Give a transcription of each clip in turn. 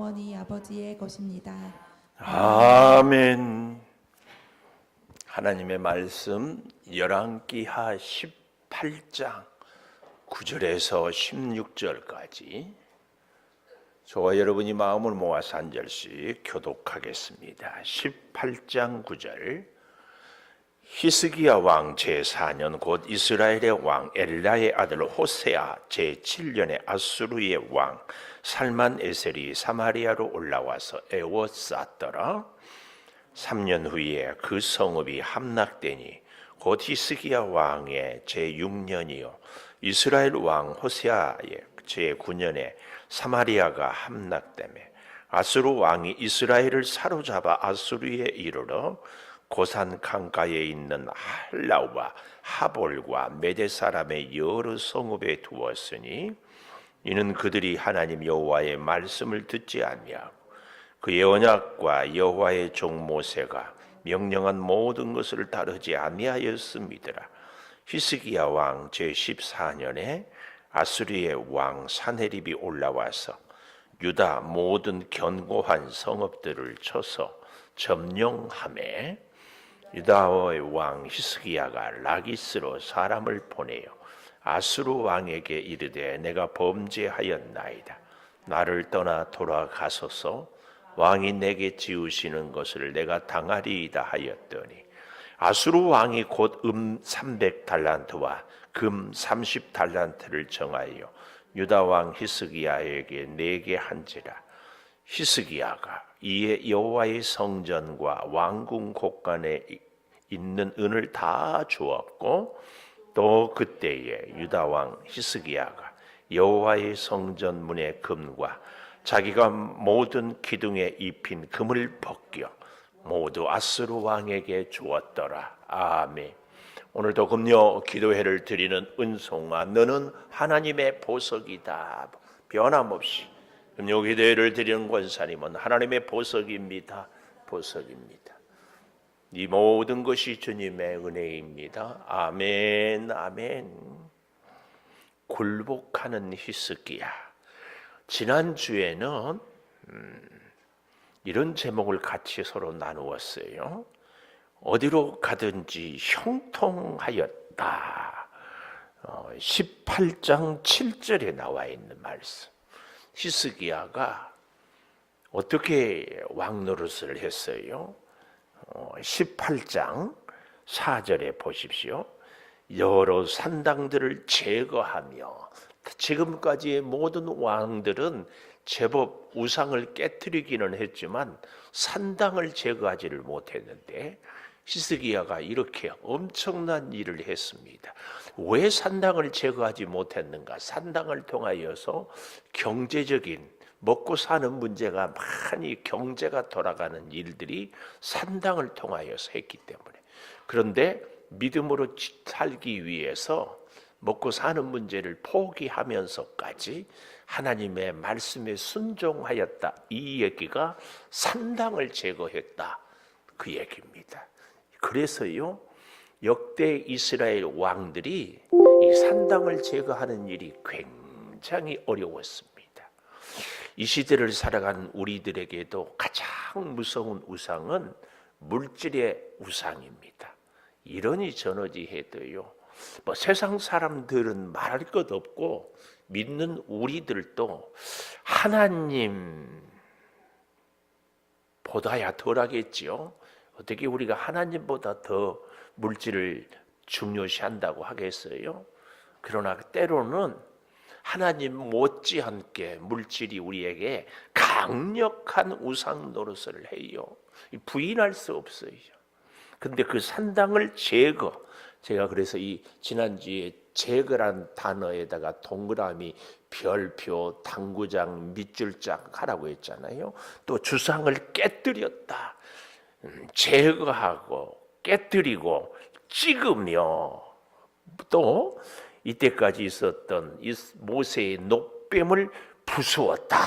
영원히 아버지의 것입니다. 아멘. 하나님의 말씀 열왕기하 18장 9절에서 16절까지 저와 여러분이 마음을 모아서 한 절씩 교독하겠습니다. 18장 9절. 히스기야 왕 제4년 곧 이스라엘의 왕 엘라의 아들 호세아 제7년에 아수르의 왕 살만에셀이 사마리아로 올라와서 에워쌌더라. 3년 후에 그 성읍이 함락되니 곧 히스기야 왕의 제6년이요 이스라엘 왕 호세아의 제9년에 사마리아가 함락되매 아수르 왕이 이스라엘을 사로잡아 아수르에 이르러 고산 강가에 있는 할라와 하볼과 메대 사람의 여러 성읍에 두었으니 이는 그들이 하나님 여호와의 말씀을 듣지 아니하고 그의 언약과 여호와의 종 모세가 명령한 모든 것을 따르지 아니하였음이더라. 히스기야 왕 제14년에 아수리의 왕 사네립이 올라와서 유다 모든 견고한 성읍들을 쳐서 점령하매 유다의 왕 히스기야가 라기스로 사람을 보내어 아수르 왕에게 이르되 내가 범죄하였나이다. 나를 떠나 돌아가소서. 왕이 내게 지으시는 것을 내가 당하리이다 하였더니 아수르 왕이 곧 300달란트와 금 30달란트를 정하여 유다 왕 히스기야에게 내게 한지라. 히스기야가 이에 여호와의 성전과 왕궁 곳간에 있는 은을 다 주었고 또 그때에 유다 왕 히스기야가 여호와의 성전 문의 금과 자기가 모든 기둥에 입힌 금을 벗겨 모두 아수르 왕에게 주었더라. 아멘. 오늘도 금요 기도회를 드리는 은송아 너는 하나님의 보석이다. 변함없이 금요 기도회를 드리는 권사님은 하나님의 보석입니다. 보석입니다. 이 모든 것이 주님의 은혜입니다. 아멘. 아멘. 굴복하는 히스기야. 지난주에는 이런 제목을 같이 서로 나누었어요. 어디로 가든지 형통하였다. 18장 7절에 나와 있는 말씀. 히스기야가 어떻게 왕 노릇을 했어요? 18장 4절에 보십시오. 여러 산당들을 제거하며 지금까지의 모든 왕들은 제법 우상을 깨뜨리기는 했지만 산당을 제거하지를 못했는데 히스기야가 이렇게 엄청난 일을 했습니다. 왜 산당을 제거하지 못했는가? 산당을 통하여서 경제적인 먹고 사는 문제가 많이 경제가 돌아가는 일들이 산당을 통하여서 했기 때문에. 그런데 믿음으로 살기 위해서 먹고 사는 문제를 포기하면서까지 하나님의 말씀에 순종하였다. 이 얘기가 산당을 제거했다. 그 얘기입니다. 그래서요 역대 이스라엘 왕들이 이 산당을 제거하는 일이 굉장히 어려웠습니다. 이 시대를 살아가는 우리들에게도 가장 무서운 우상은 물질의 우상입니다. 이러니 저러지 해도요 세상 사람들은 말할 것 없고 믿는 우리들도 하나님보다야 덜하겠지요. 어떻게 우리가 하나님보다 더 물질을 중요시한다고 하겠어요? 그러나 때로는 하나님 못지않게 물질이 우리에게 강력한 우상 노릇을 해요. 부인할 수 없어요. 근데 그 산당을 제가 그래서 이 지난주에 제거란 단어에다가 동그라미, 별표, 당구장, 밑줄장 하라고 했잖아요. 또 주상을 깨뜨렸다. 제거하고 깨뜨리고 찍으며 또 이때까지 있었던 모세의 노뱀을 부수었다.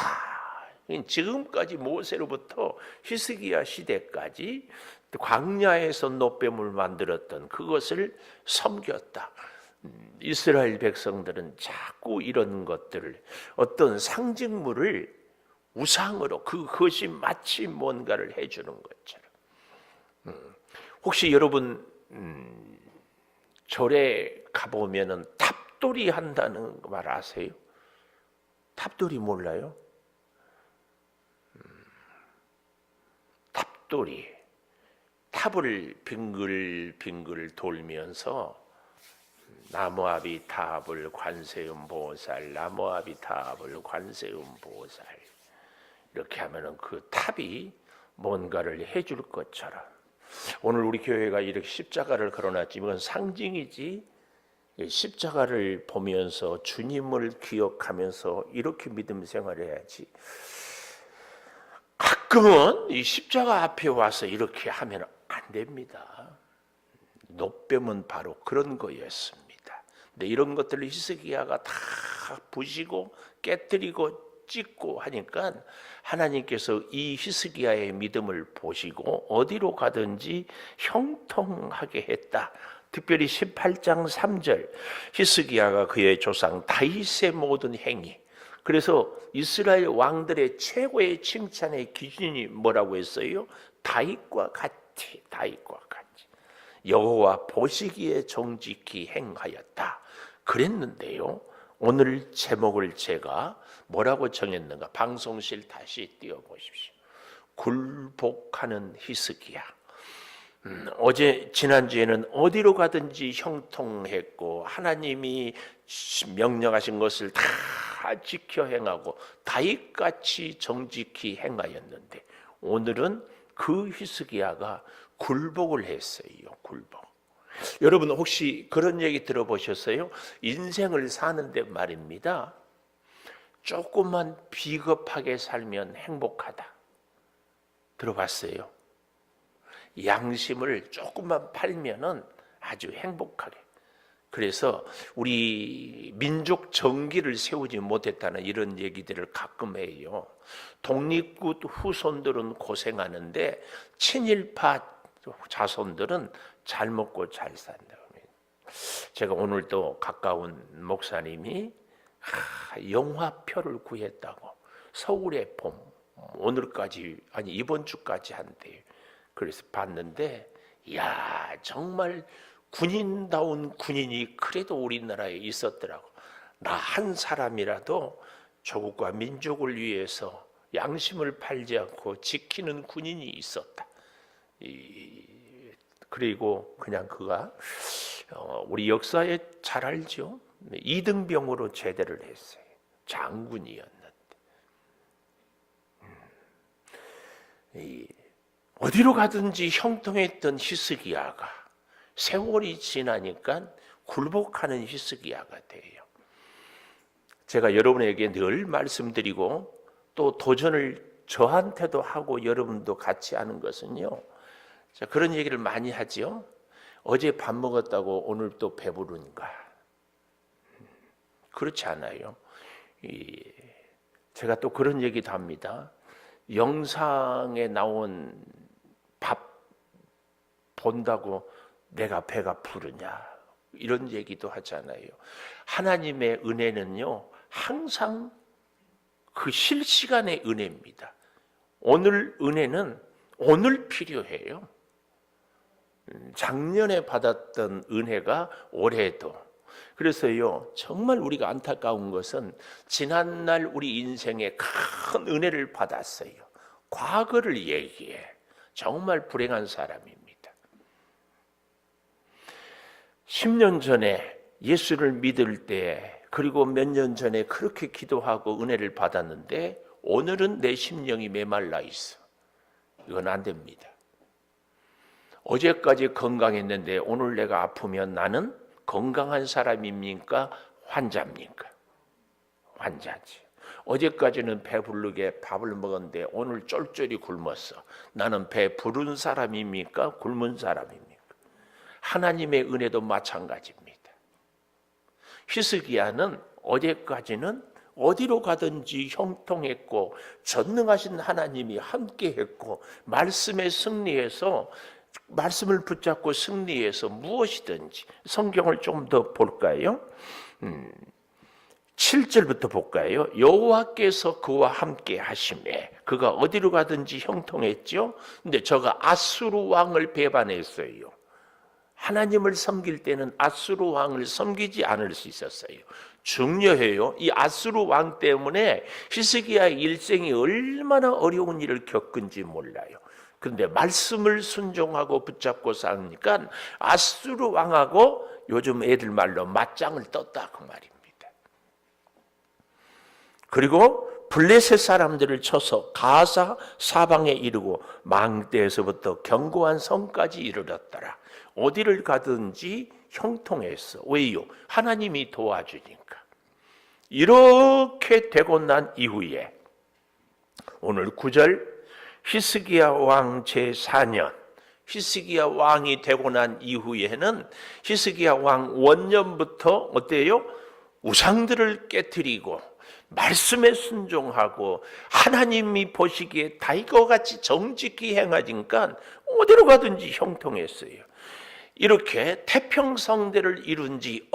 지금까지 모세로부터 히스기야 시대까지 광야에서 노뱀을 만들었던 그것을 섬겼다. 이스라엘 백성들은 자꾸 이런 것들을 어떤 상징물을 우상으로 그것이 마치 뭔가를 해주는 것처럼. 혹시 여러분 절에 가보면은 탑돌이 한다는 말 아세요? 탑돌이 몰라요? 탑돌이 탑을 빙글빙글 돌면서 나무아비 탑을 관세음 보살, 나무아비 탑을 관세음 보살, 이렇게 하면은 그 탑이 뭔가를 해줄 것처럼, 오늘 우리 교회가 이렇게 십자가를 걸어놨지만 이건 상징이지, 십자가를 보면서 주님을 기억하면서 이렇게 믿음 생활을 해야지. 가끔은 이 십자가 앞에 와서 이렇게 하면 안 됩니다. 노뱀은 바로 그런 거였습니다. 근데 이런 것들을 히스기야가 다 부시고 깨뜨리고 찢고 하니까 하나님께서 이 히스기야의 믿음을 보시고 어디로 가든지 형통하게 했다. 특별히 18장 3절, 히스기야가 그의 조상 다윗의 모든 행위, 그래서 이스라엘 왕들의 최고의 칭찬의 기준이 뭐라고 했어요? 다윗과 같이, 다윗과 같이 여호와 보시기에 정직히 행하였다 그랬는데요, 오늘 제목을 제가 뭐라고 정했는가? 방송실 다시 띄워보십시오. 굴복하는 히스기야. 어제 지난주에는 어디로 가든지 형통했고 하나님이 명령하신 것을 다 지켜 행하고 다윗같이 정직히 행하였는데, 오늘은 그 히스기야가 굴복을 했어요. 굴복. 여러분 혹시 그런 얘기 들어보셨어요? 인생을 사는데 말입니다, 조금만 비겁하게 살면 행복하다. 들어봤어요? 양심을 조금만 팔면은 아주 행복하게. 그래서 우리 민족 정기를 세우지 못했다는 이런 얘기들을 가끔 해요. 독립군 후손들은 고생하는데 친일파 자손들은 잘 먹고 잘 산다고 합니다. 제가 오늘도 가까운 목사님이 영화표를 구했다고 서울의 봄, 오늘까지 아니 이번 주까지 한대요. 그래서 봤는데, 이야 정말 군인다운 군인이 그래도 우리나라에 있었더라고. 나 한 사람이라도 조국과 민족을 위해서 양심을 팔지 않고 지키는 군인이 있었다. 그리고 그냥 그가 우리 역사에 잘 알죠. 이등병으로 제대를 했어요. 장군이었는데 어디로 가든지 형통했던 히스기야가 세월이 지나니까 굴복하는 히스기야가 돼요. 제가 여러분에게 늘 말씀드리고 또 도전을 저한테도 하고 여러분도 같이 하는 것은요, 자, 그런 얘기를 많이 하죠. 어제 밥 먹었다고 오늘 또 배부른가? 그렇지 않아요. 제가 또 그런 얘기도 합니다. 영상에 나온 밥 본다고 내가 배가 부르냐, 이런 얘기도 하잖아요. 하나님의 은혜는요 항상 그 실시간의 은혜입니다. 오늘 은혜는 오늘 필요해요. 작년에 받았던 은혜가 올해도. 그래서요 정말 우리가 안타까운 것은 지난날 우리 인생에 큰 은혜를 받았어요. 과거를 얘기해. 정말 불행한 사람입니다. 10년 전에 예수를 믿을 때, 그리고 몇 년 전에 그렇게 기도하고 은혜를 받았는데 오늘은 내 심령이 메말라 있어. 이건 안 됩니다. 어제까지 건강했는데 오늘 내가 아프면 나는 건강한 사람입니까? 환자입니까? 환자지. 어제까지는 배부르게 밥을 먹었는데 오늘 쫄쫄이 굶었어. 나는 배 부른 사람입니까? 굶은 사람입니까? 하나님의 은혜도 마찬가지입니다. 히스기야는 어제까지는 어디로 가든지 형통했고 전능하신 하나님이 함께했고 말씀에 승리해서, 말씀을 붙잡고 승리해서 무엇이든지. 성경을 좀 더 볼까요? 7절부터 볼까요? 여호와께서 그와 함께 하심에 그가 어디로 가든지 형통했죠. 근데 저가 아수르 왕을 배반했어요. 하나님을 섬길 때는 아수르 왕을 섬기지 않을 수 있었어요. 중요해요. 이 아수르 왕 때문에 히스기야의 일생이 얼마나 어려운 일을 겪은지 몰라요. 그런데 말씀을 순종하고 붙잡고 사니까 아수르 왕하고 요즘 애들 말로 맞짱을 떴다 그 말입니다. 그리고 블레셋 사람들을 쳐서 가사 사방에 이르고 망대에서부터 견고한 성까지 이르렀더라. 어디를 가든지 형통했어. 왜요? 하나님이 도와주니까. 이렇게 되고 난 이후에 오늘 9절 히스기야 왕 제4년 히스기야 왕이 되고 난 이후에는 히스기야 왕 원년부터 어때요? 우상들을 깨뜨리고 말씀에 순종하고 하나님이 보시기에 다윗과 같이 정직히 행하니까 어디로 가든지 형통했어요. 이렇게 태평성대를 이룬 지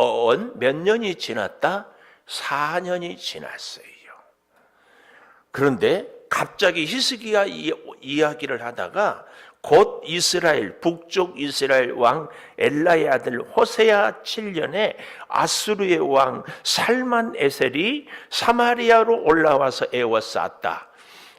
몇 년이 지났다? 4년이 지났어요. 그런데 갑자기 히스기야 이야기를 하다가 곧 이스라엘 북쪽 이스라엘 왕 엘라의 아들 호세아 7년에 아수르의 왕 살만에셀이 사마리아로 올라와서 에워쌌다.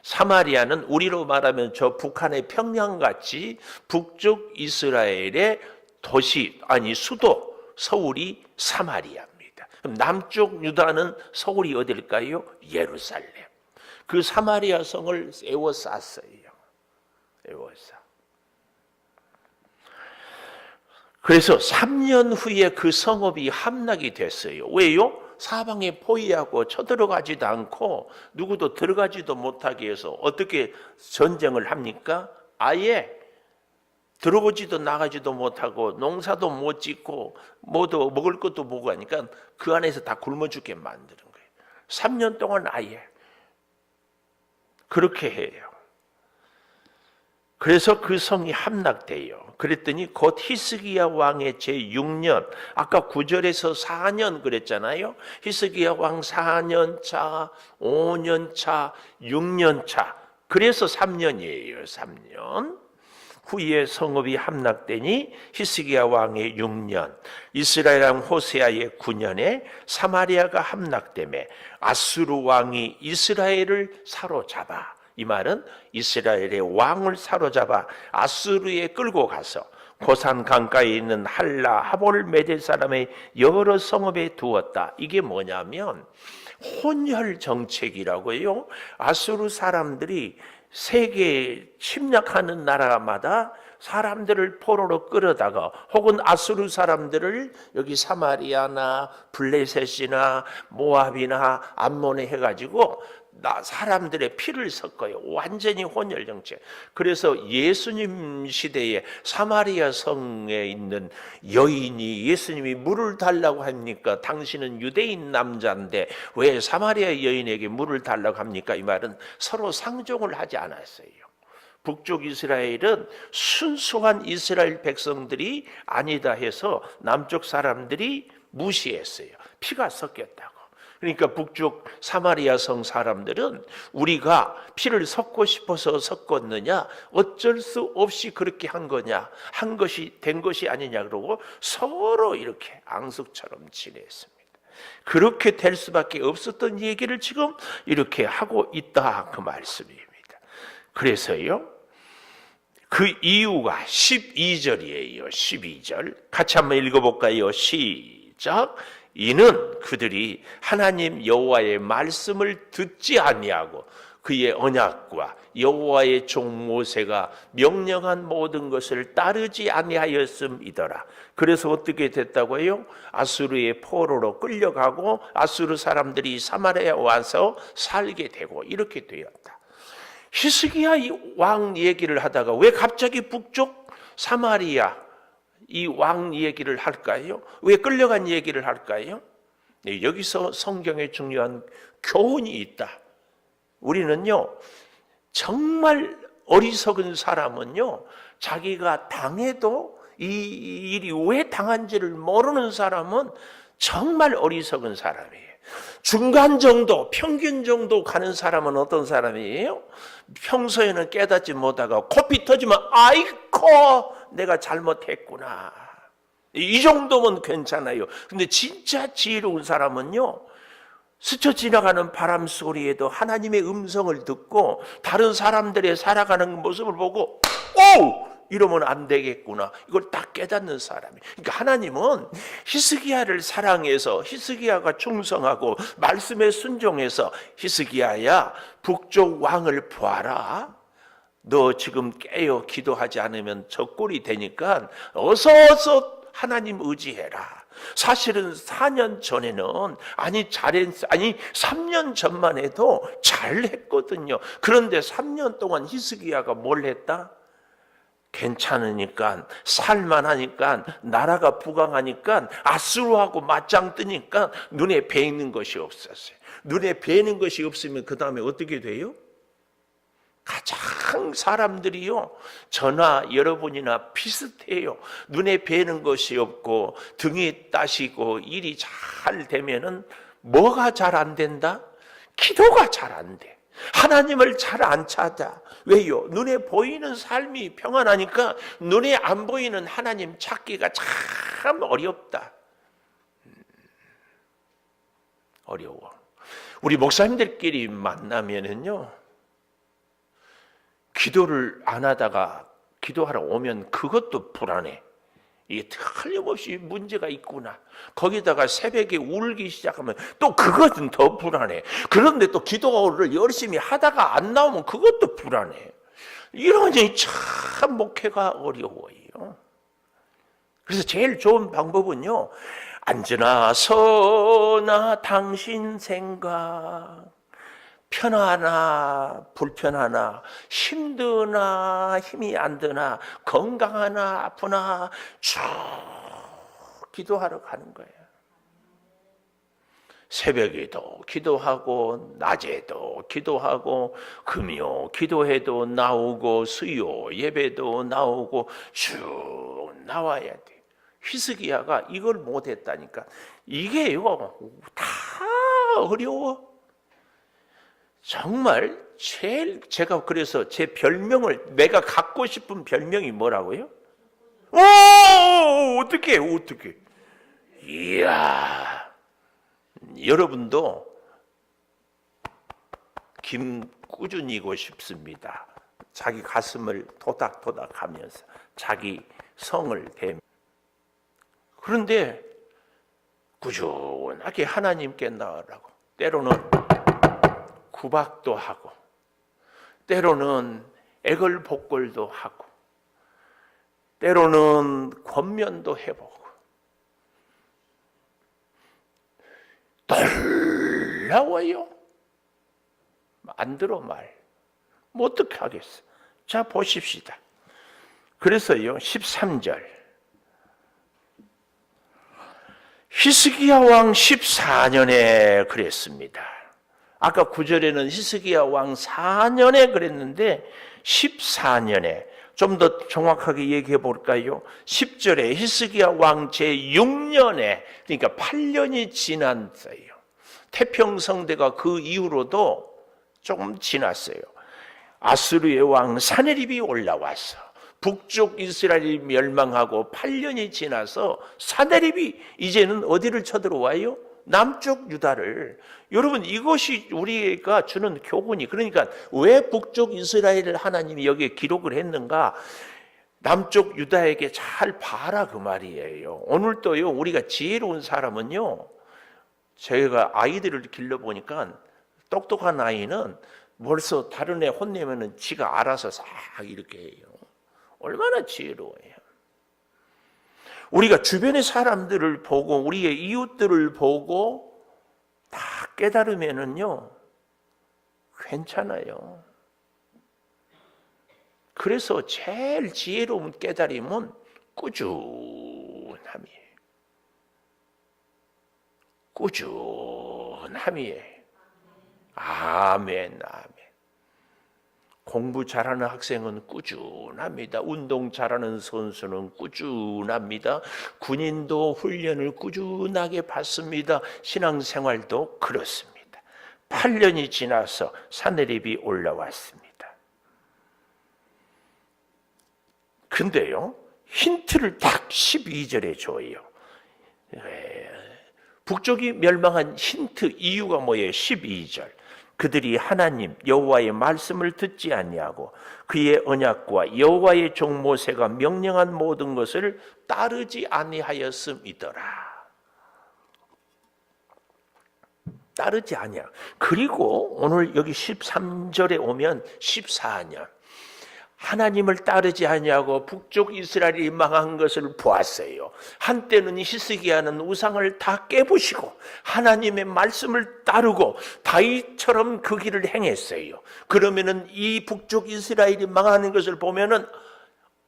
사마리아는 우리로 말하면 저 북한의 평양같이 북쪽 이스라엘의 도시 수도 서울이 사마리아입니다. 그럼 남쪽 유다는 서울이 어딜까요? 예루살렘. 그 사마리아 성을 에워쌌어요. 에워쌌. 그래서 3년 후에 그 성읍이 함락이 됐어요. 왜요? 사방에 포위하고 쳐들어가지도 않고 누구도 들어가지도 못하게 해서 어떻게 전쟁을 합니까? 아예 들어오지도 나가지도 못하고 농사도 못 짓고 뭐도 먹을 것도 못 하니까 그 안에서 다 굶어 죽게 만드는 거예요. 3년 동안 아예 그렇게 해요. 그래서 그 성이 함락돼요. 그랬더니 곧 히스기야 왕의 제6년, 아까 9절에서 4년 그랬잖아요. 히스기야 왕 4년 차, 5년 차, 6년 차. 그래서 3년이에요. 3년. 후에 성읍이 함락되니 히스기야 왕의 6년, 이스라엘 왕 호세아의 9년에 사마리아가 함락되매 아수르 왕이 이스라엘을 사로잡아. 이 말은 이스라엘의 왕을 사로잡아 아수르에 끌고 가서 고산 강가에 있는 할라 하볼 메대 사람의 여러 성읍에 두었다. 이게 뭐냐면 혼혈 정책이라고요. 아수르 사람들이 세계에 침략하는 나라마다 사람들을 포로로 끌어다가 혹은 아수르 사람들을 여기 사마리아나 블레셋이나 모압이나 암몬에 해가지고 사람들의 피를 섞어요. 완전히 혼혈 정책. 그래서 예수님 시대에 사마리아 성에 있는 여인이 예수님이 물을 달라고 합니까? 당신은 유대인 남자인데 왜 사마리아 여인에게 물을 달라고 합니까? 이 말은 서로 상종을 하지 않았어요. 북쪽 이스라엘은 순수한 이스라엘 백성들이 아니다 해서 남쪽 사람들이 무시했어요. 피가 섞였다고. 그러니까 북쪽 사마리아 성 사람들은 우리가 피를 섞고 싶어서 섞었느냐, 어쩔 수 없이 그렇게 한 거냐, 한 것이 된 것이 아니냐 그러고 서로 이렇게 앙숙처럼 지냈습니다. 그렇게 될 수밖에 없었던 얘기를 지금 이렇게 하고 있다 그 말씀입니다. 그래서요, 그 이유가 12절이에요. 12절 같이 한번 읽어볼까요? 시작. 이는 그들이 하나님 여호와의 말씀을 듣지 아니하고 그의 언약과 여호와의 종 모세가 명령한 모든 것을 따르지 아니하였음이더라. 그래서 어떻게 됐다고요? 아수르의 포로로 끌려가고 아수르 사람들이 사마리아에 와서 살게 되고 이렇게 되었다. 히스기야 왕 얘기를 하다가 왜 갑자기 북쪽 사마리아 이 왕 얘기를 할까요? 왜 끌려간 얘기를 할까요? 네, 여기서 성경에 중요한 교훈이 있다. 우리는요, 정말 어리석은 사람은요, 자기가 당해도 이 일이 왜 당한지를 모르는 사람은 정말 어리석은 사람이에요. 중간 정도, 평균 정도 가는 사람은 어떤 사람이에요? 평소에는 깨닫지 못하고 코피 터지면 아이코 내가 잘못했구나. 이 정도면 괜찮아요. 근데 진짜 지혜로운 사람은요, 스쳐 지나가는 바람 소리에도 하나님의 음성을 듣고 다른 사람들의 살아가는 모습을 보고 오! 이러면 안 되겠구나. 이걸 딱 깨닫는 사람이. 그러니까 하나님은 히스기야를 사랑해서 히스기야가 충성하고 말씀에 순종해서 히스기야야 북쪽 왕을 보아라. 너 지금 깨어 기도하지 않으면 저 꼴이 되니까 어서 하나님 의지해라. 사실은 4년 전에는 아니 3년 전만 해도 잘했거든요. 그런데 3년 동안 히스기야가 뭘 했다? 괜찮으니까 살만하니까 나라가 부강하니까 아수르하고 맞짱 뜨니까 눈에 뵈이는 것이 없었어요. 눈에 뵈이는 것이 없으면 그 다음에 어떻게 돼요? 가장 사람들이요, 저나 여러분이나 비슷해요. 눈에 뵈는 것이 없고 등이 따시고 일이 잘 되면은 뭐가 잘 안 된다? 기도가 잘 안 돼. 하나님을 잘 안 찾아. 왜요? 눈에 보이는 삶이 평안하니까 눈에 안 보이는 하나님 찾기가 참 어렵다. 어려워. 우리 목사님들끼리 만나면은요, 기도를 안 하다가 기도하러 오면 그것도 불안해. 이게 틀림없이 문제가 있구나. 거기다가 새벽에 울기 시작하면 또 그것은 더 불안해. 그런데 또 기도를 열심히 하다가 안 나오면 그것도 불안해. 이러니 참 목회가 어려워요. 그래서 제일 좋은 방법은요, 앉으나 서나 당신 생각, 편하나 불편하나 힘드나 힘이 안 드나 건강하나 아프나 쭉 기도하러 가는 거예요. 새벽에도 기도하고 낮에도 기도하고 금요 기도해도 나오고 수요 예배도 나오고 쭉 나와야 돼. 히스기야가 이걸 못했다니까. 이게요 다 어려워. 정말 제가 그래서 제 별명을, 내가 갖고 싶은 별명이 뭐라고요? 오, 어떻게. 이야, 여러분도 김꾸준이고 싶습니다. 자기 가슴을 토닥토닥 하면서 자기 성을 대며. 그런데 꾸준하게 하나님께 나아가고, 때로는 구박도 하고, 때로는 애걸복걸도 하고, 때로는 권면도 해보고, 놀라워요. 안 들어 말. 뭐 어떻게 하겠어. 자 보십시다. 그래서요 13절, 히스기야 왕 14년에 그랬습니다. 아까 9절에는 히스기야 왕 4년에 그랬는데 14년에, 좀 더 정확하게 얘기해 볼까요? 10절에 히스기야 왕 제6년에, 그러니까 8년이 지났어요. 태평성대가 그 이후로도 조금 지났어요. 아수르의 왕 사네립이 올라와서 북쪽 이스라엘이 멸망하고 8년이 지나서 사네립이 이제는 어디를 쳐들어와요? 남쪽 유다를. 여러분, 이것이 우리가 주는 교훈이, 그러니까 왜 북쪽 이스라엘을 하나님이 여기에 기록을 했는가? 남쪽 유다에게 잘 봐라 그 말이에요. 오늘도요 우리가 지혜로운 사람은요, 제가 아이들을 길러보니까 똑똑한 아이는 벌써 다른 애 혼내면은 지가 알아서 싹 이렇게 해요. 얼마나 지혜로워요. 우리가 주변의 사람들을 보고 우리의 이웃들을 보고 다 깨달으면은요 괜찮아요. 그래서 제일 지혜로운 깨달음은 꾸준함이에요. 꾸준함이에요. 아멘, 아멘. 공부 잘하는 학생은 꾸준합니다. 운동 잘하는 선수는 꾸준합니다. 군인도 훈련을 꾸준하게 받습니다. 신앙생활도 그렇습니다. 8년이 지나서 사내립이 올라왔습니다. 근데요, 힌트를 딱 12절에 줘요. 북쪽이 멸망한 힌트 이유가 뭐예요? 12절. 그들이 하나님 여호와의 말씀을 듣지 아니하고 그의 언약과 여호와의 종 모세가 명령한 모든 것을 따르지 아니하였음이더라. 따르지 아니하. 그리고 오늘 여기 13절에 오면 14년 하나님을 따르지 아니하고 북쪽 이스라엘이 망한 것을 보았어요. 한때는 히스기야는 우상을 다 깨부시고 하나님의 말씀을 따르고 다윗처럼 그 길을 행했어요. 그러면은 이 북쪽 이스라엘이 망하는 것을 보면은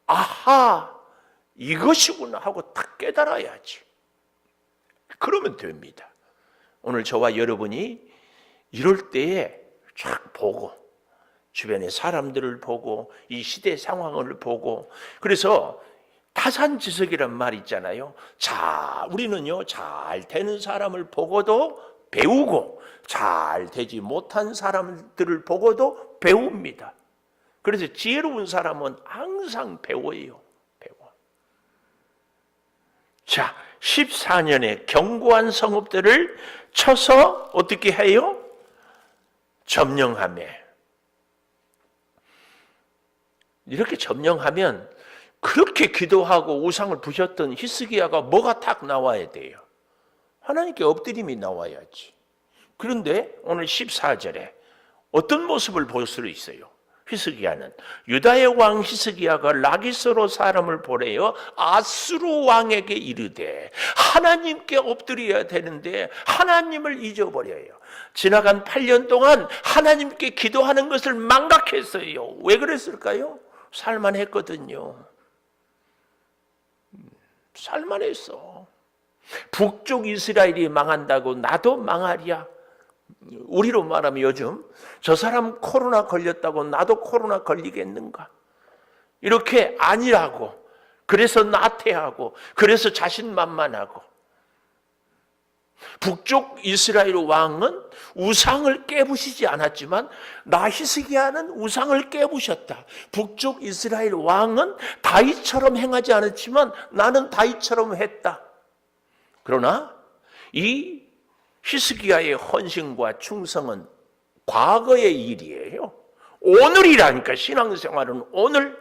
아하, 이것이구나 하고 딱 깨달아야지. 그러면 됩니다. 오늘 저와 여러분이 이럴 때에 쫙 보고 주변의 사람들을 보고 이 시대 상황을 보고, 그래서 타산지석이란 말 있잖아요. 자, 우리는요 잘 되는 사람을 보고도 배우고 잘 되지 못한 사람들을 보고도 배웁니다. 그래서 지혜로운 사람은 항상 배워요. 배워. 자, 14년의 견고한 성읍들을 쳐서 어떻게 해요? 점령하며. 이렇게 점령하면 그렇게 기도하고 우상을 부셨던 히스기야가 뭐가 탁 나와야 돼요? 하나님께 엎드림이 나와야지. 그런데 오늘 14절에 어떤 모습을 볼 수 있어요? 히스기야는 유다의 왕 히스기야가 라기스로 사람을 보내어 아수르 왕에게 이르되 하나님께 엎드려야 되는데 하나님을 잊어버려요. 지나간 8년 동안 하나님께 기도하는 것을 망각했어요. 왜 그랬을까요? 살만했거든요. 살만했어. 북쪽 이스라엘이 망한다고 나도 망하랴. 우리로 말하면 요즘 저 사람 코로나 걸렸다고 나도 코로나 걸리겠는가? 이렇게 아니라고. 그래서 나태하고 그래서 자신만만하고. 북쪽 이스라엘 왕은 우상을 깨부시지 않았지만 나 히스기야는 우상을 깨부셨다. 북쪽 이스라엘 왕은 다윗처럼 행하지 않았지만 나는 다윗처럼 했다. 그러나 이 히스기야의 헌신과 충성은 과거의 일이에요. 오늘이라니까. 신앙생활은 오늘.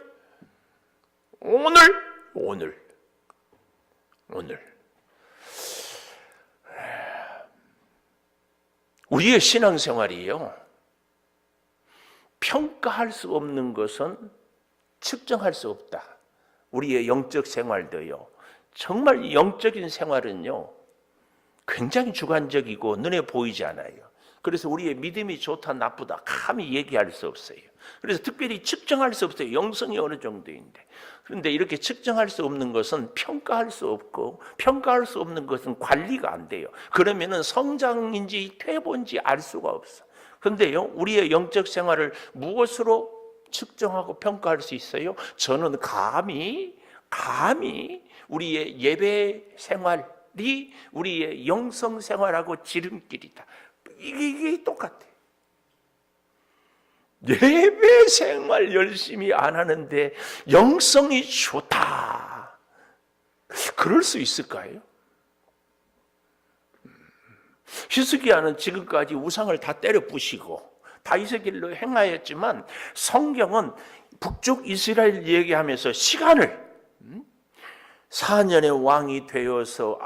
우리의 신앙생활이요, 평가할 수 없는 것은 측정할 수 없다. 우리의 영적 생활도요, 정말 영적인 생활은요 굉장히 주관적이고 눈에 보이지 않아요. 그래서 우리의 믿음이 좋다 나쁘다 감히 얘기할 수 없어요. 그래서 특별히 측정할 수 없어요. 영성이 어느 정도인데. 그런데 이렇게 측정할 수 없는 것은 평가할 수 없고, 평가할 수 없는 것은 관리가 안 돼요. 그러면은 성장인지 퇴보인지 알 수가 없어. 그런데요, 우리의 영적 생활을 무엇으로 측정하고 평가할 수 있어요? 저는 감히 우리의 예배 생활이 우리의 영성 생활하고 지름길이다. 이게 똑같아. 예배 생활 열심히 안 하는데 영성이 좋다. 그럴 수 있을까요? 히스기야는 지금까지 우상을 다 때려 부시고 다윗의 길로 행하였지만 성경은 북쪽 이스라엘 얘기하면서 시간을 4년의 왕이 되어서,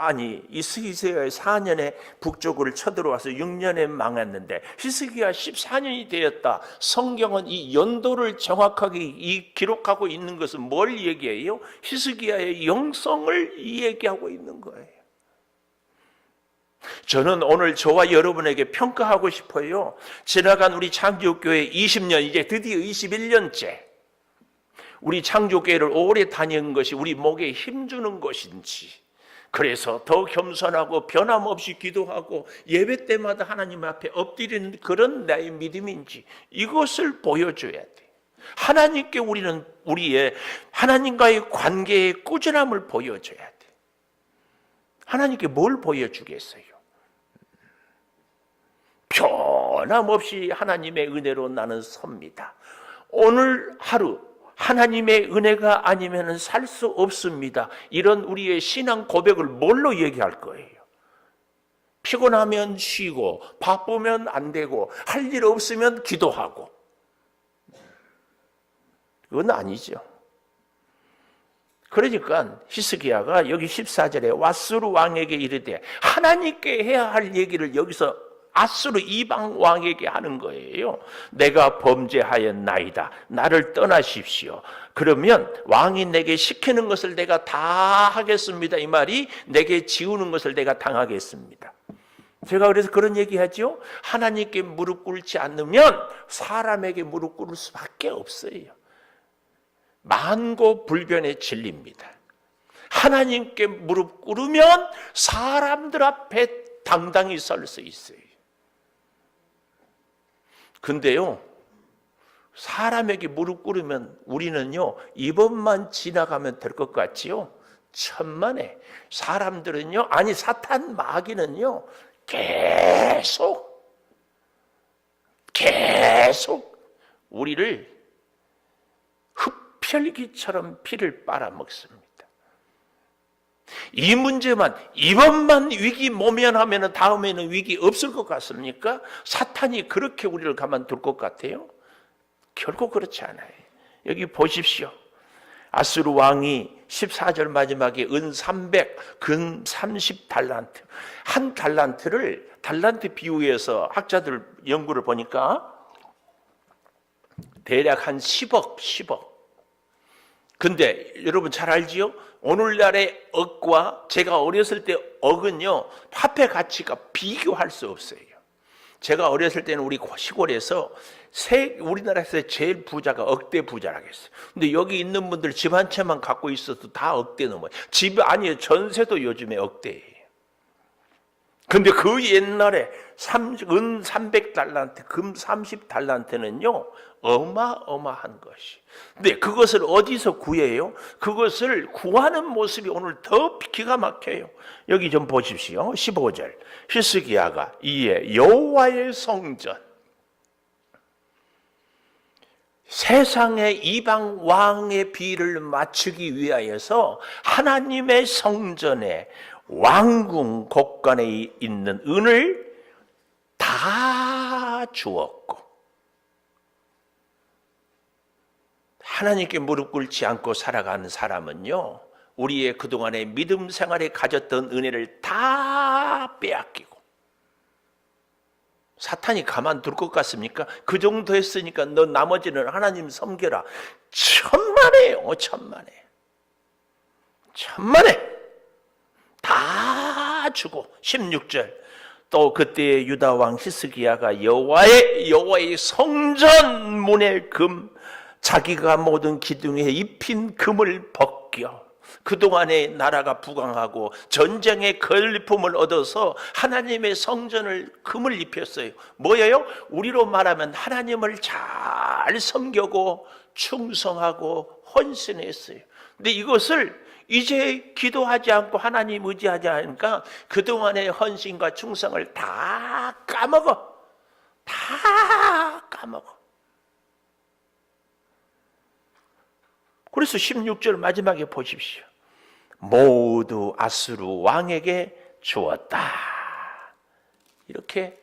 히스기야의 4년에 북쪽을 쳐들어와서 6년에 망했는데 히스기야 14년이 되었다. 성경은 이 연도를 정확하게 기록하고 있는 것은 뭘 얘기해요? 히스기야의 영성을 얘기하고 있는 거예요. 저는 오늘 저와 여러분에게 평가하고 싶어요. 지나간 우리 창조교회 20년, 이제 드디어 21년째 우리 창조교회를 오래 다닌 것이 우리 목에 힘주는 것인지, 그래서 더 겸손하고 변함없이 기도하고 예배 때마다 하나님 앞에 엎드리는 그런 나의 믿음인지 이것을 보여줘야 돼. 하나님께 우리는 우리의 하나님과의 관계의 꾸준함을 보여줘야 돼. 하나님께 뭘 보여주겠어요? 변함없이 하나님의 은혜로 나는 섭니다. 오늘 하루 하나님의 은혜가 아니면 살 수 없습니다. 이런 우리의 신앙 고백을 뭘로 얘기할 거예요? 피곤하면 쉬고 바쁘면 안 되고 할 일 없으면 기도하고, 그건 아니죠. 그러니까 히스기야가 여기 14절에 왓수르 왕에게 이르되, 하나님께 해야 할 얘기를 여기서 아수르 이방 왕에게 하는 거예요. 내가 범죄하였나이다. 나를 떠나십시오. 그러면 왕이 내게 시키는 것을 내가 다 하겠습니다. 이 말이 내게 지우는 것을 내가 당하겠습니다. 제가 그래서 그런 얘기하죠. 하나님께 무릎 꿇지 않으면 사람에게 무릎 꿇을 수밖에 없어요. 만고불변의 진리입니다. 하나님께 무릎 꿇으면 사람들 앞에 당당히 설 수 있어요. 근데요, 사람에게 무릎 꿇으면 우리는요, 이번만 지나가면 될 것 같지요? 천만에. 사람들은요, 아니 사탄 마귀는요, 계속 우리를 흡혈귀처럼 피를 빨아먹습니다. 이 문제만, 이번만 위기 모면하면 다음에는 위기 없을 것 같습니까? 사탄이 그렇게 우리를 가만둘 것 같아요? 결코 그렇지 않아요. 여기 보십시오. 아수르 왕이 14절 마지막에 은 300, 금 30달란트. 한 달란트를 달란트 비유해서 학자들 연구를 보니까 대략 한 10억. 근데 여러분 잘 알지요? 오늘날의 억과 제가 어렸을 때 억은요, 화폐 가치가 비교할 수 없어요. 제가 어렸을 때는 우리 시골에서 우리나라에서 제일 부자가 억대 부자라고 했어요. 근데 여기 있는 분들 집 한 채만 갖고 있어도 다 억대 넘어요. 집 아니에요. 전세도 요즘에 억대예요. 근데 그 옛날에 은 300달란트, 금 30달란트는요, 어마어마한 것이. 근데 그것을 어디서 구해요? 그것을 구하는 모습이 오늘 더 기가 막혀요. 여기 좀 보십시오. 15절. 히스기야가 이에 여호와의 성전, 세상의 이방 왕의 비를 맞추기 위하여서 하나님의 성전에 왕궁 곳간에 있는 은을 다 주었고, 하나님께 무릎 꿇지 않고 살아가는 사람은요, 우리의 그동안의 믿음 생활에 가졌던 은혜를 다 빼앗기고, 사탄이 가만둘 것 같습니까? 그 정도 했으니까 너 나머지는 하나님 섬겨라. 천만에요. 천만에 다 주고. 16절. 또 그때 유다 왕 히스기야가 여호와의 성전 문의 금, 자기가 모든 기둥에 입힌 금을 벗겨, 그동안에 나라가 부강하고 전쟁의 걸림품을 얻어서 하나님의 성전을 금을 입혔어요. 뭐예요? 우리로 말하면 하나님을 잘 섬기고 충성하고 헌신했어요. 근데 이것을 이제 기도하지 않고 하나님 의지하지 않으니까 그동안의 헌신과 충성을 다 까먹어. 그래서 16절 마지막에 보십시오. 모두 아수르 왕에게 주었다. 이렇게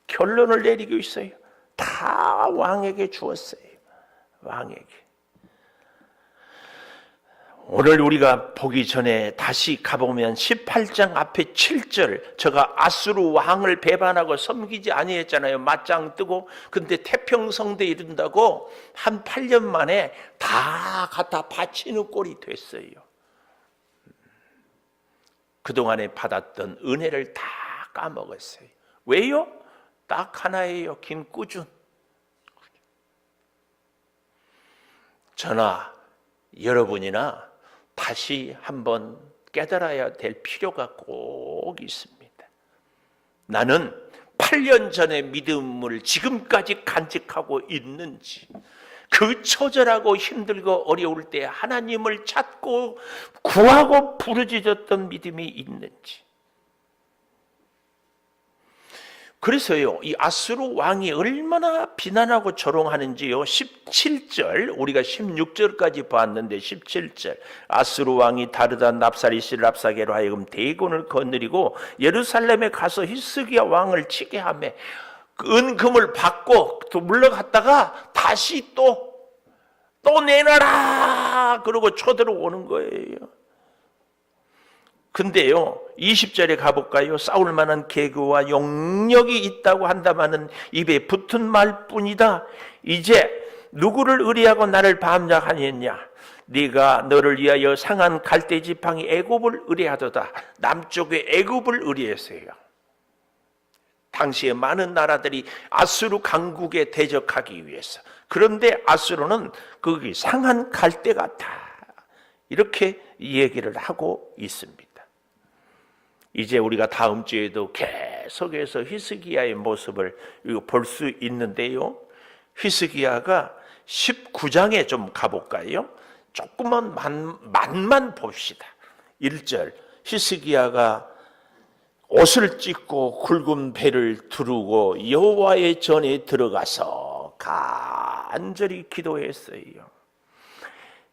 결론을 내리고 있어요. 다 왕에게 주었어요. 왕에게. 오늘 우리가 보기 전에 다시 가보면 18장 앞에 7절, 저가 아수르 왕을 배반하고 섬기지 아니했잖아요. 맞짱 뜨고. 근데 태평성대에 이른다고 한 8년 만에 다 갖다 바치는 꼴이 됐어요. 그동안에 받았던 은혜를 다 까먹었어요. 왜요? 딱 하나예요. 김꾸준. 저나 여러분이나 다시 한번 깨달아야 될 필요가 꼭 있습니다. 나는 8년 전의 믿음을 지금까지 간직하고 있는지, 그 그 처절하고 힘들고 어려울 때 하나님을 찾고 구하고 부르짖었던 믿음이 있는지. 그래서요, 이 아수르 왕이 얼마나 비난하고 조롱하는지요. 17절, 우리가 16절까지 봤는데 17절, 아수르 왕이 다르단 납사리시 랍사게로 하여금 대군을 거느리고 예루살렘에 가서 히스기야 왕을 치게 하며 은금을 받고 또 물러갔다가 다시 또 내놔라 그러고 쳐들어오는 거예요. 근데요, 20절에 가볼까요? 싸울 만한 계교와 용력이 있다고 한다마는 입에 붙은 말뿐이다. 이제 누구를 의뢰하고 나를 반역하느냐? 네가 너를 위하여 상한 갈대 지팡이 애굽을 의뢰하도다. 남쪽의 애굽을 의뢰했어요. 당시에 많은 나라들이 아수르 강국에 대적하기 위해서. 그런데 아수르는 거기 상한 갈대 같아. 이렇게 얘기를 하고 있습니다. 이제 우리가 다음 주에도 계속해서 히스기야의 모습을 볼 수 있는데요. 히스기야가 19장에 좀 가볼까요? 조금만 만만 봅시다. 1절, 히스기야가 옷을 찢고 굵은 배를 두르고 여호와의 전에 들어가서 간절히 기도했어요.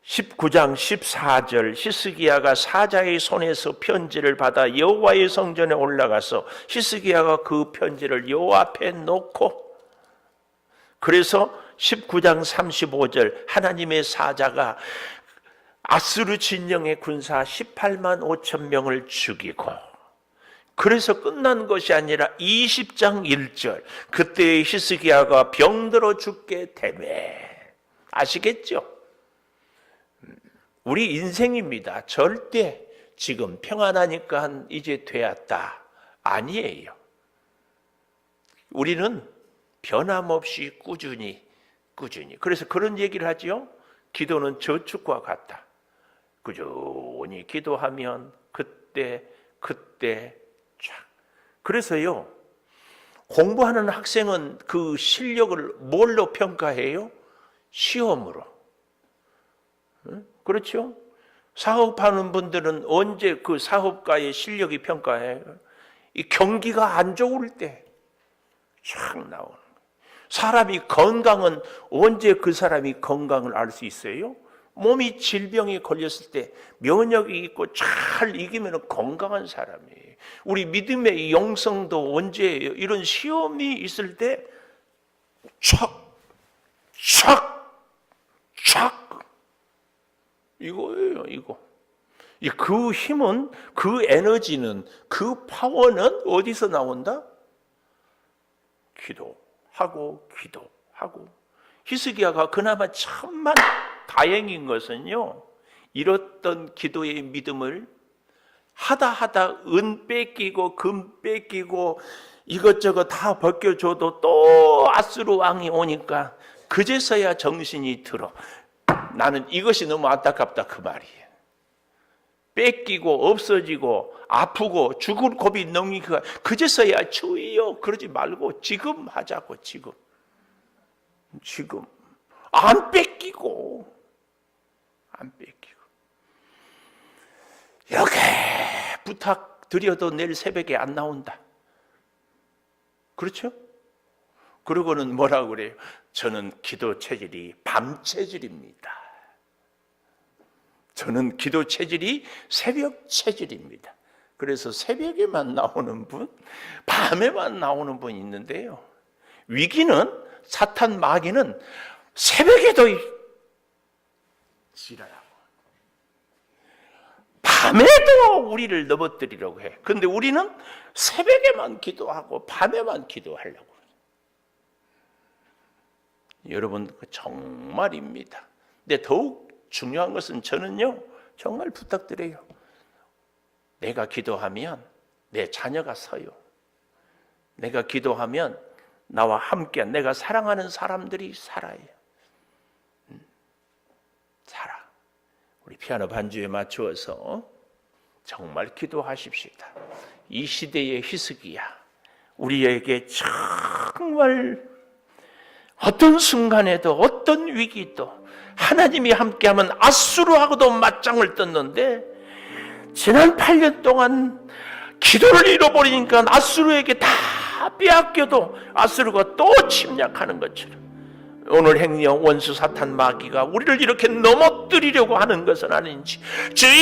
19장 14절, 히스기야가 사자의 손에서 편지를 받아 여호와의 성전에 올라가서 히스기야가 그 편지를 여호와 앞에 놓고, 그래서 19장 35절, 하나님의 사자가 아수르 진영의 군사 18만 5천 명을 죽이고, 그래서 끝난 것이 아니라 20장 1절, 그때 히스기야가 병들어 죽게 되매. 아시겠죠? 우리 인생입니다. 절대 지금 평안하니까 이제 되었다. 아니에요. 우리는 변함없이 꾸준히. 그래서 그런 얘기를 하죠. 기도는 저축과 같다. 꾸준히 기도하면 그때 쫙. 그래서요, 공부하는 학생은 그 실력을 뭘로 평가해요? 시험으로. 그렇죠? 사업하는 분들은 언제 그 사업가의 실력이 평가해요? 이 경기가 안 좋을 때 쫙 나오는 거예요. 사람이 건강은 언제 그 사람이 건강을 알 수 있어요? 몸이 질병에 걸렸을 때 면역이 있고 잘 이기면 건강한 사람이에요. 우리 믿음의 영성도 언제예요? 이런 시험이 있을 때 촥 이거예요, 이거. 그 힘은, 그 에너지는, 그 파워는 어디서 나온다? 기도하고. 히스기야가 그나마 천만 다행인 것은요, 잃었던 기도의 믿음을 하다 은 뺏기고 금 뺏기고 이것저것 다 벗겨줘도 또 아수르 왕이 오니까 그제서야 정신이 들어. 나는 이것이 너무 안타깝다 그 말이에요. 뺏기고 없어지고 아프고 죽을 고비 넘기가 그제서야 주여 그러지 말고 지금 하자고. 지금 안 뺏기고 이렇게 부탁드려도 내일 새벽에 안 나온다. 그렇죠? 그러고는 뭐라고 그래요? 저는 기도 체질이 밤 체질입니다. 저는 기도 체질이 새벽 체질입니다. 그래서 새벽에만 나오는 분, 밤에만 나오는 분이 있는데요. 위기는, 사탄 마귀는 새벽에도 지랄하고 밤에도 우리를 넘어뜨리려고 해. 그런데 우리는 새벽에만 기도하고 밤에만 기도하려고. 여러분 정말입니다. 근데 더욱 중요한 것은 저는요, 정말 부탁드려요. 내가 기도하면 내 자녀가 서요. 내가 기도하면 나와 함께 내가 사랑하는 사람들이 살아요. 살아. 우리 피아노 반주에 맞추어서 정말 기도하십시다. 이 시대의 히스기야, 우리에게 정말 어떤 순간에도 어떤 위기도 하나님이 함께하면 아수르하고도 맞짱을 떴는데 지난 8년 동안 기도를 잃어버리니까 아수르에게 다 빼앗겨도 아수르가 또 침략하는 것처럼 오늘 행령 원수 사탄 마귀가 우리를 이렇게 넘어뜨리려고 하는 것은 아닌지 주여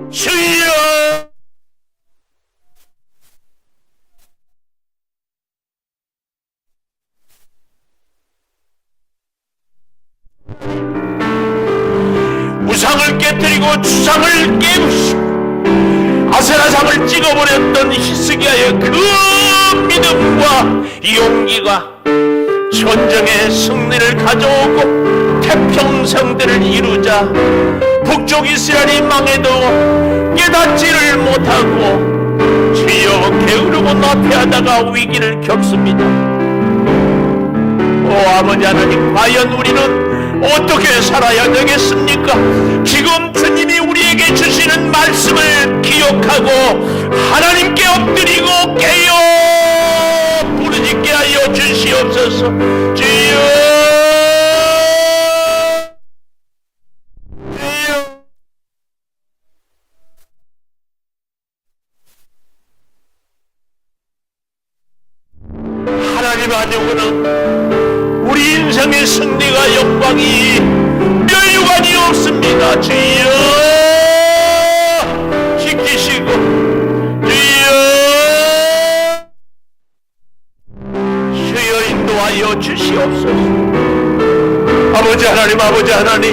주여 우상을 깨뜨리고 주상을 깨우시고 아세라상을 찍어버렸던 히스기야의 그 믿음과 용기가 전쟁의 승리를 가져오고 태평성대를 이루자 북쪽 이스라엘이 망해도 깨닫지를 못하고 주여 게으르고 나태하다가 위기를 겪습니다. 오 아버지 하나님, 과연 우리는 어떻게 살아야 되겠습니까? 지금 주님이 우리에게 주시는 말씀을 기억하고 하나님께 엎드리고 깨어 부르짖게 하여 주시옵소서. 주여 주여 하나님 아니고는 우리 인생의 승리가 영광이 멸류관이 없습니다. 주여 지키시고 주여 인도하여 주시옵소서. 아버지 하나님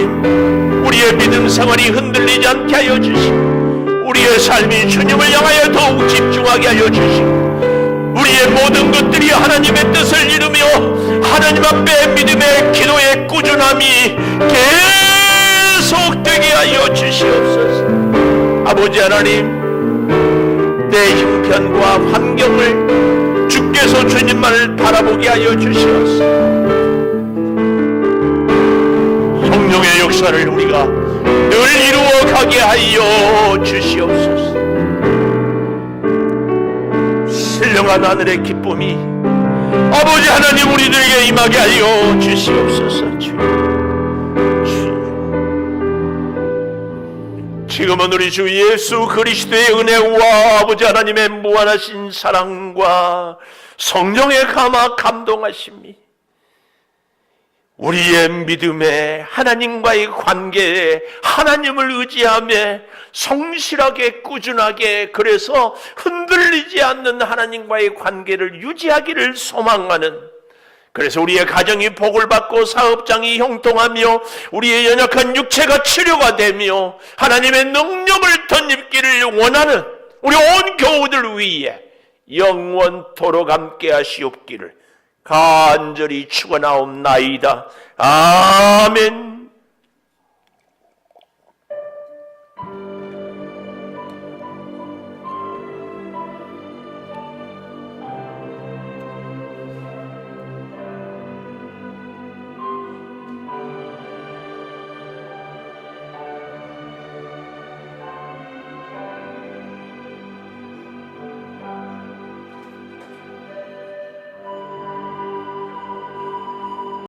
우리의 믿음 생활이 흔들리지 않게 하여 주시고 우리의 삶이 주님을 향하여 더욱 집중하게 하여 주시고 우리의 모든 것들이 하나님의 뜻을 이루며 하나님 앞에 믿음의 기도의 꾸준함이 계속되게 하여 주시옵소서. 아버지 하나님, 내 형편과 환경을 주께서 주님만을 바라보게 하여 주시옵소서. 성령의 역사를 우리가 늘 이루어 가게 하여 주시옵소서. 신령한 하늘의 기쁨이 아버지 하나님 우리들에게 임하게 하여 주시옵소서. 지금은 우리 주 예수 그리스도의 은혜와 아버지 하나님의 무한하신 사랑과 성령의 감화 감동하심이 우리의 믿음에 하나님과의 관계에 하나님을 의지하며 성실하게 꾸준하게 그래서 흔들리지 않는 하나님과의 관계를 유지하기를 소망하는, 그래서 우리의 가정이 복을 받고 사업장이 형통하며 우리의 연약한 육체가 치료가 되며 하나님의 능력을 덧입기를 원하는 우리 온 교우들 위에 영원토록 함께 하시옵기를 간절히 축원하옵나이다. 아멘.